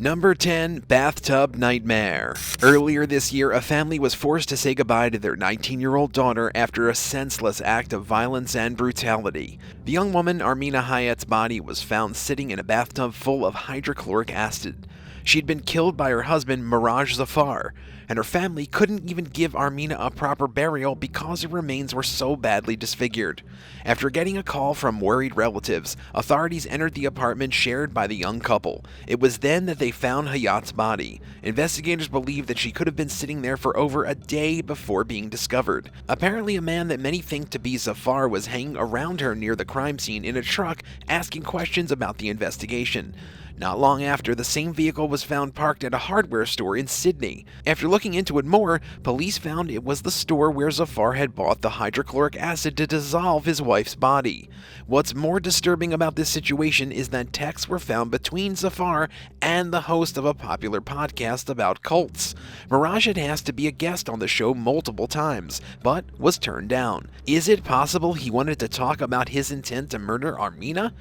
Number 10. Bathtub Nightmare. Earlier this year, a family was forced to say goodbye to their 19-year-old daughter after a senseless act of violence and brutality. The young woman, Armina Hayat's body was found sitting in a bathtub full of hydrochloric acid. She'd been killed by her husband, Miraj Zafar, and her family couldn't even give Armina a proper burial because her remains were so badly disfigured. After getting a call from worried relatives, authorities entered the apartment shared by the young couple. It was then that they found Hayat's body. Investigators believe that she could have been sitting there for over a day before being discovered. Apparently, a man that many think to be Zafar was hanging around her near the crime scene in a truck, asking questions about the investigation. Not long after, the same vehicle was found parked at a hardware store in Sydney. After looking into it more, police found it was the store where Zafar had bought the hydrochloric acid to dissolve his wife's body. What's more disturbing about this situation is that texts were found between Zafar and the host of a popular podcast about cults. Miraj had asked to be a guest on the show multiple times, but was turned down. Is it possible he wanted to talk about his intent to murder Armina?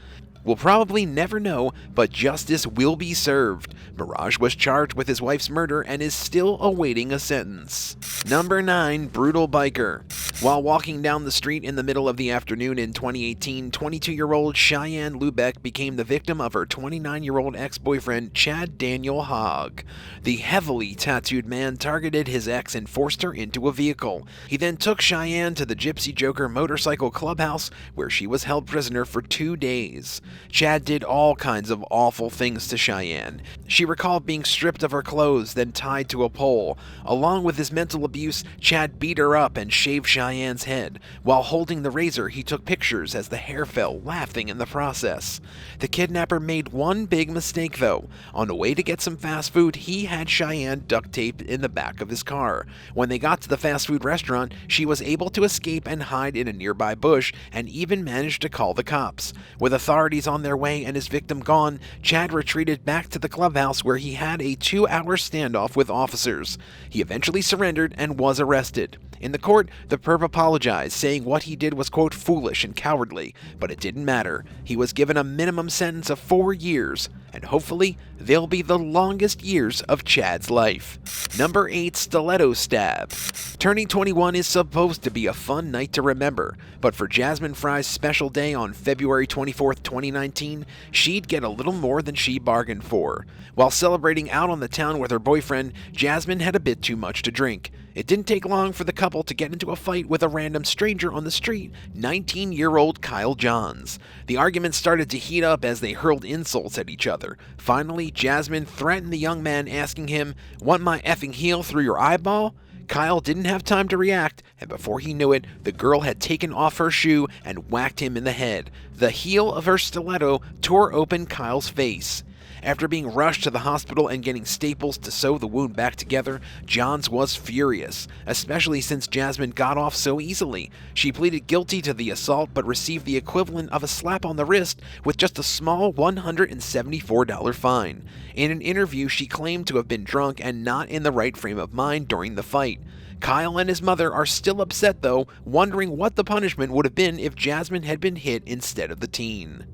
We'll probably never know, but justice will be served. Miraj was charged with his wife's murder and is still awaiting a sentence. Number 9. Brutal Biker. While walking down the street in the middle of the afternoon in 2018, 22-year-old Cheyenne Lubeck became the victim of her 29-year-old ex-boyfriend, Chad Daniel Hogg. The heavily tattooed man targeted his ex and forced her into a vehicle. He then took Cheyenne to the Gypsy Joker motorcycle clubhouse, where she was held prisoner for 2 days. Chad did all kinds of awful things to Cheyenne. She recalled being stripped of her clothes, then tied to a pole. Along with his mental abuse, Chad beat her up and shaved Cheyenne's head. While holding the razor, he took pictures as the hair fell, laughing in the process. The kidnapper made one big mistake, though. On the way to get some fast food, he had Cheyenne duct taped in the back of his car. When they got to the fast food restaurant, she was able to escape and hide in a nearby bush, and even managed to call the cops. With authorities on their way and his victim gone, Chad retreated back to the clubhouse where he had a 2-hour standoff with officers. He eventually surrendered and was arrested. In the court, the perp apologized, saying what he did was, quote, foolish and cowardly, but it didn't matter. He was given a minimum sentence of 4 years, and hopefully they'll be the longest years of Chad's life. Number 8. Stiletto Stab. Turning 21 is supposed to be a fun night to remember, but for Jasmine Fry's special day on February 24th, 2019, she'd get a little more than she bargained for. While celebrating out on the town with her boyfriend, Jasmine had a bit too much to drink. It didn't take long for the couple to get into a fight with a random stranger on the street, 19-year-old Kyle Johns. The argument started to heat up as they hurled insults at each other. Finally, Jasmine threatened the young man, asking him, "Want my effing heel through your eyeball?" Kyle didn't have time to react, and before he knew it, the girl had taken off her shoe and whacked him in the head. The heel of her stiletto tore open Kyle's face. After being rushed to the hospital and getting staples to sew the wound back together, Johns was furious, especially since Jasmine got off so easily. She pleaded guilty to the assault but received the equivalent of a slap on the wrist with just a small $174 fine. In an interview, she claimed to have been drunk and not in the right frame of mind during the fight. Kyle and his mother are still upset, though, wondering what the punishment would have been if Jasmine had been hit instead of the teen.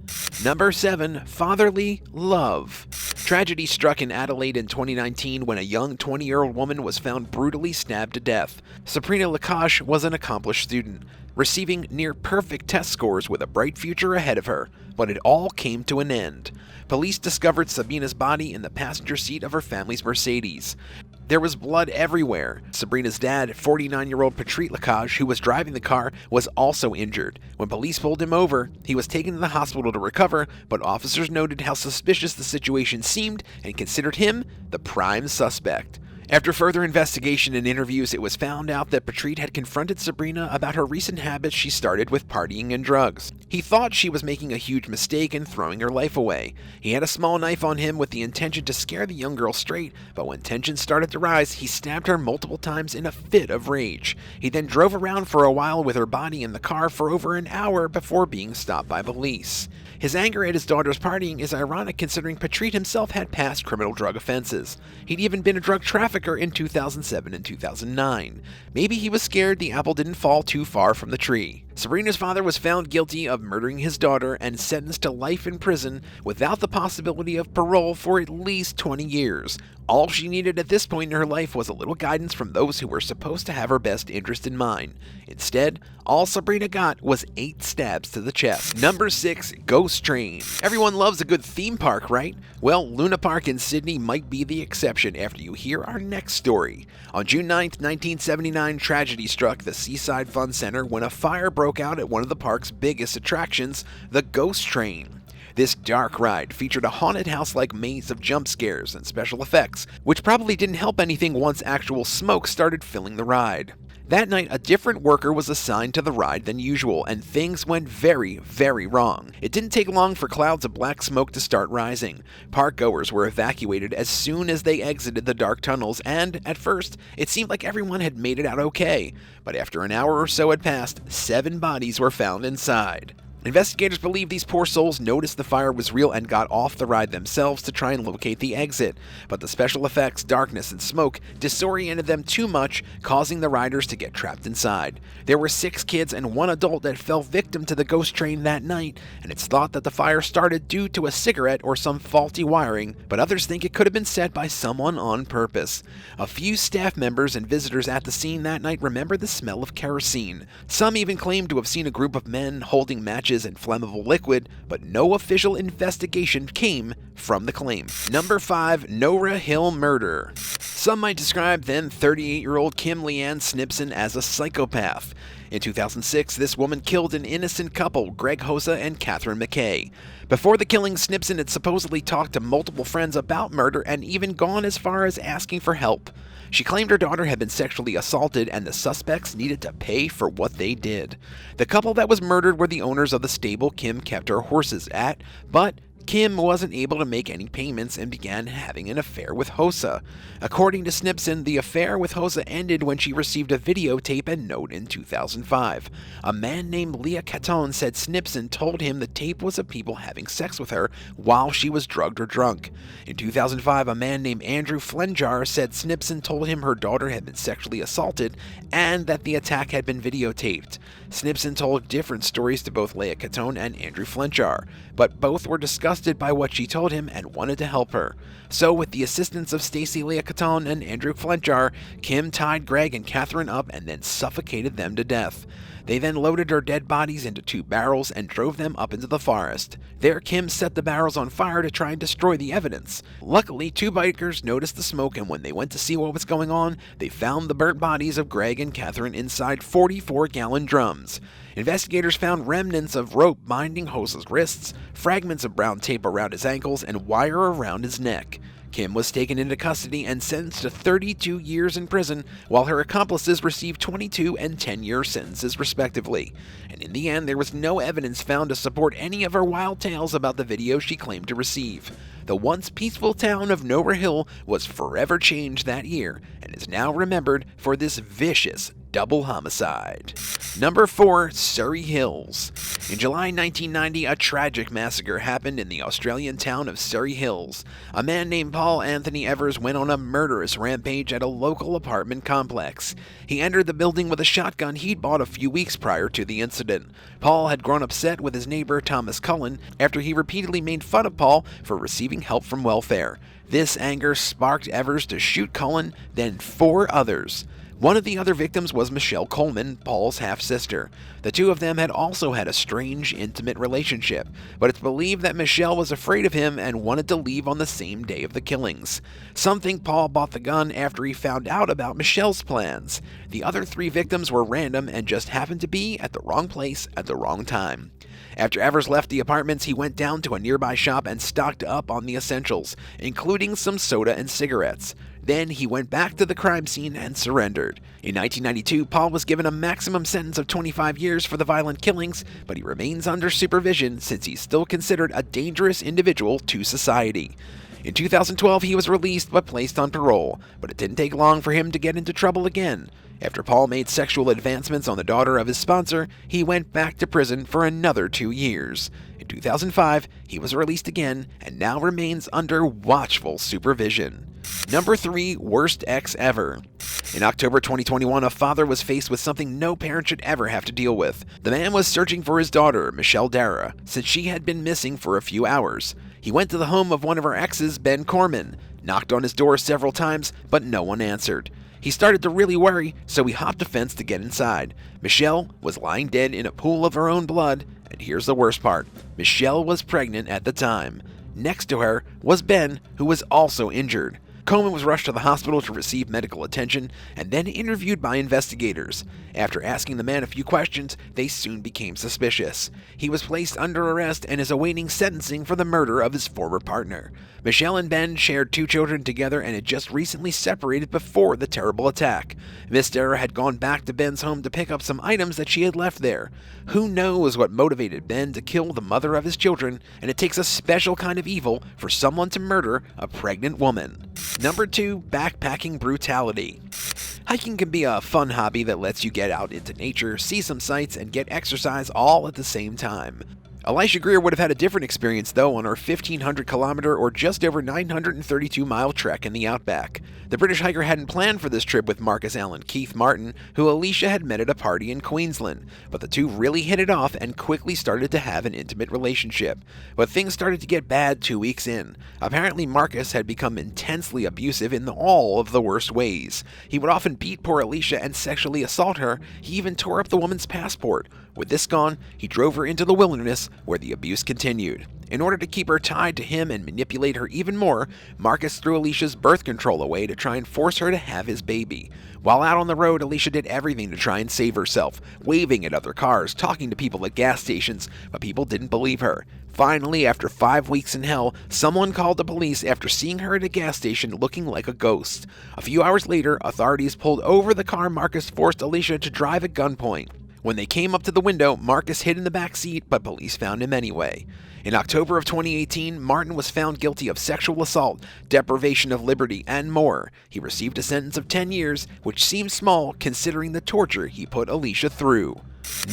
Number 7. Fatherly Love. Tragedy struck in Adelaide in 2019 when a young 20-year-old woman was found brutally stabbed to death. Sabrina Lakash was an accomplished student, receiving near-perfect test scores with a bright future ahead of her, but it all came to an end. Police discovered Sabrina's body in the passenger seat of her family's Mercedes. There was blood everywhere. Sabrina's dad, 49-year-old Patrick Lakash, who was driving the car, was also injured. When police pulled him over, he was taken to the hospital to recover, but officers noted how suspicious the situation seemed and considered him the prime suspect. After further investigation and interviews, it was found out that Patrick had confronted Sabrina about her recent habits she started with partying and drugs. He thought she was making a huge mistake and throwing her life away. He had a small knife on him with the intention to scare the young girl straight, but when tensions started to rise, he stabbed her multiple times in a fit of rage. He then drove around for a while with her body in the car for over an hour before being stopped by police. His anger at his daughter's partying is ironic considering Patrick himself had past criminal drug offenses. He'd even been a drug trafficker trafficker in 2007 and 2009. Maybe he was scared the apple didn't fall too far from the tree. Sabrina's father was found guilty of murdering his daughter and sentenced to life in prison without the possibility of parole for at least 20 years. All she needed at this point in her life was a little guidance from those who were supposed to have her best interest in mind. Instead, all Sabrina got was 8 stabs to the chest. Number 6. Ghost Train. Everyone loves a good theme park, right? Well, Luna Park in Sydney might be the exception after you hear our next story. On June 9, 1979, tragedy struck the Seaside Fun Center when a fire broke out at one of the park's biggest attractions, the Ghost Train. This dark ride featured a haunted house-like maze of jump scares and special effects, which probably didn't help anything once actual smoke started filling the ride. That night, a different worker was assigned to the ride than usual, and things went very, very wrong. It didn't take long for clouds of black smoke to start rising. Park goers were evacuated as soon as they exited the dark tunnels, and, at first, it seemed like everyone had made it out okay. But after an hour or so had passed, 7 bodies were found inside. Investigators believe these poor souls noticed the fire was real and got off the ride themselves to try and locate the exit, but the special effects, darkness, and smoke disoriented them too much, causing the riders to get trapped inside. There were 6 kids and 1 adult that fell victim to the ghost train that night, and it's thought that the fire started due to a cigarette or some faulty wiring, but others think it could have been set by someone on purpose. A few staff members and visitors at the scene that night remember the smell of kerosene. Some even claim to have seen a group of men holding matches and flammable liquid, but no official investigation came from the claim. Number 5. NOWRA Hill Murder. Some might describe then 38-year-old Kim Leanne Snipson as a psychopath. In 2006, this woman killed an innocent couple, Greg Hosa and Catherine McKay. Before the killing, Snipson had supposedly talked to multiple friends about murder and even gone as far as asking for help. She claimed her daughter had been sexually assaulted and the suspects needed to pay for what they did. The couple that was murdered were the owners of the stable Kim kept her horses at, but Kim wasn't able to make any payments and began having an affair with Hosa. According to Snipson, the affair with Hosa ended when she received a videotape and note in 2005. A man named Leah Caton said Snipson told him the tape was of people having sex with her while she was drugged or drunk. In 2005, a man named Andrew Flenjar said Snipson told him her daughter had been sexually assaulted and that the attack had been videotaped. Snipson told different stories to both Leah Caton and Andrew Flenjar, but both were disgusted by what she told him and wanted to help her. So, with the assistance of Stacy Leah Caton and Andrew Flenjar, Kim tied Greg and Catherine up and then suffocated them to death. They then loaded her dead bodies into 2 barrels and drove them up into the forest. There, Kim set the barrels on fire to try and destroy the evidence. Luckily, 2 bikers noticed the smoke, and when they went to see what was going on, they found the burnt bodies of Greg and Catherine inside 44-gallon drums. Investigators found remnants of rope binding Hosa's wrists, fragments of brown tape around his ankles, and wire around his neck. Kim was taken into custody and sentenced to 32 years in prison, while her accomplices received 22 and 10-year sentences respectively. And in the end, there was no evidence found to support any of her wild tales about the video she claimed to receive. The once peaceful town of NOWRA Hill was forever changed that year, and is now remembered for this vicious double homicide. Number 4. Surrey Hills. In July 1990, a tragic massacre happened in the Australian town of Surrey Hills. A man named Paul Anthony Evers went on a murderous rampage at a local apartment complex. He entered the building with a shotgun he'd bought a few weeks prior to the incident. Paul had grown upset with his neighbor Thomas Cullen after he repeatedly made fun of Paul for receiving help from welfare. This anger sparked Evers to shoot Cullen, then 4 others. One of the other victims was Michelle Coleman, Paul's half-sister. The 2 of them had also had a strange, intimate relationship, but it's believed that Michelle was afraid of him and wanted to leave on the same day of the killings. Some think Paul bought the gun after he found out about Michelle's plans. The other 3 victims were random and just happened to be at the wrong place at the wrong time. After Evers left the apartments, he went down to a nearby shop and stocked up on the essentials, including some soda and cigarettes. Then he went back to the crime scene and surrendered. In 1992, Paul was given a maximum sentence of 25 years for the violent killings, but he remains under supervision since he's still considered a dangerous individual to society. In 2012, he was released but placed on parole, but it didn't take long for him to get into trouble again. After Paul made sexual advancements on the daughter of his sponsor, he went back to prison for another 2 years. In 2005, he was released again and now remains under watchful supervision. Number 3. Worst ex ever. In October 2021, a father was faced with something no parent should ever have to deal with. The man was searching for his daughter, Michelle Dara, since she had been missing for a few hours. He went to the home of one of her exes, Ben Corman, knocked on his door several times, but no one answered. He started to really worry, so he hopped a fence to get inside. Michelle was lying dead in a pool of her own blood, and here's the worst part. Michelle was pregnant at the time. Next to her was Ben, who was also injured. Coleman was rushed to the hospital to receive medical attention and then interviewed by investigators. After asking the man a few questions, they soon became suspicious. He was placed under arrest and is awaiting sentencing for the murder of his former partner. Michelle and Ben shared 2 children together and had just recently separated before the terrible attack. Miss Dara had gone back to Ben's home to pick up some items that she had left there. Who knows what motivated Ben to kill the mother of his children, and it takes a special kind of evil for someone to murder a pregnant woman. Number 2. Backpacking brutality. Hiking can be a fun hobby that lets you get out into nature, see some sights, and get exercise all at the same time. Elisha Greer would have had a different experience, though, on her 1,500-kilometer or just over 932-mile trek in the outback. The British hiker hadn't planned for this trip with Marcus Allen Keith Martin, who Elisha had met at a party in Queensland, but the two really hit it off and quickly started to have an intimate relationship. But things started to get bad 2 weeks in. Apparently, Marcus had become intensely abusive in all of the worst ways. He would often beat poor Elisha and sexually assault her. He even tore up the woman's passport. With this gone, he drove her into the wilderness, where the abuse continued. In order to keep her tied to him and manipulate her even more, Marcus threw Alicia's birth control away to try and force her to have his baby. While out on the road, Alicia did everything to try and save herself, waving at other cars, talking to people at gas stations, but people didn't believe her. Finally, after 5 weeks in hell, someone called the police after seeing her at a gas station looking like a ghost. A few hours later, authorities pulled over the car Marcus forced Alicia to drive at gunpoint. When they came up to the window, Marcus hid in the back seat, but police found him anyway. In October of 2018, Martin was found guilty of sexual assault, deprivation of liberty, and more. He received a sentence of 10 years, which seems small considering the torture he put Alicia through.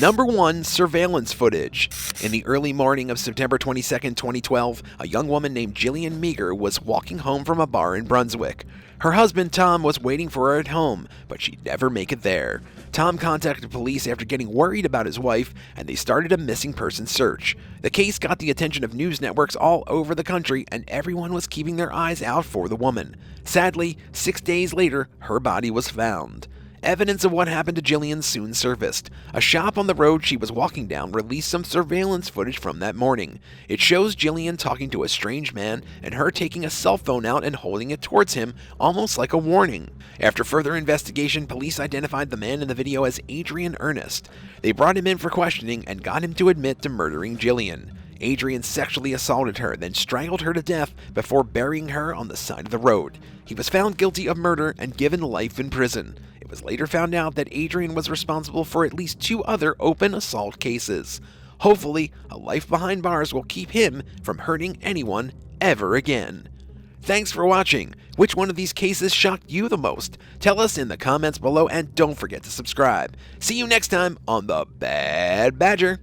Number 1. Surveillance footage. In the early morning of September 22, 2012, a young woman named Jillian Meager was walking home from a bar in Brunswick. Her husband, Tom, was waiting for her at home, but she'd never make it there. Tom contacted police after getting worried about his wife, and they started a missing person search. The case got the attention of news networks all over the country, and everyone was keeping their eyes out for the woman. Sadly, 6 days later, her body was found. Evidence of what happened to Jillian soon surfaced. A shop on the road she was walking down released some surveillance footage from that morning. It shows Jillian talking to a strange man and her taking a cell phone out and holding it towards him, almost like a warning. After further investigation, police identified the man in the video as Adrian Ernest. They brought him in for questioning and got him to admit to murdering Jillian. Adrian sexually assaulted her, then strangled her to death before burying her on the side of the road. He was found guilty of murder and given life in prison. It was later found out that Adrian was responsible for at least 2 other open assault cases. Hopefully, a life behind bars will keep him from hurting anyone ever again. Thanks for watching. Which one of these cases shocked you the most? Tell us in the comments below and don't forget to subscribe. See you next time on The Bad Badger.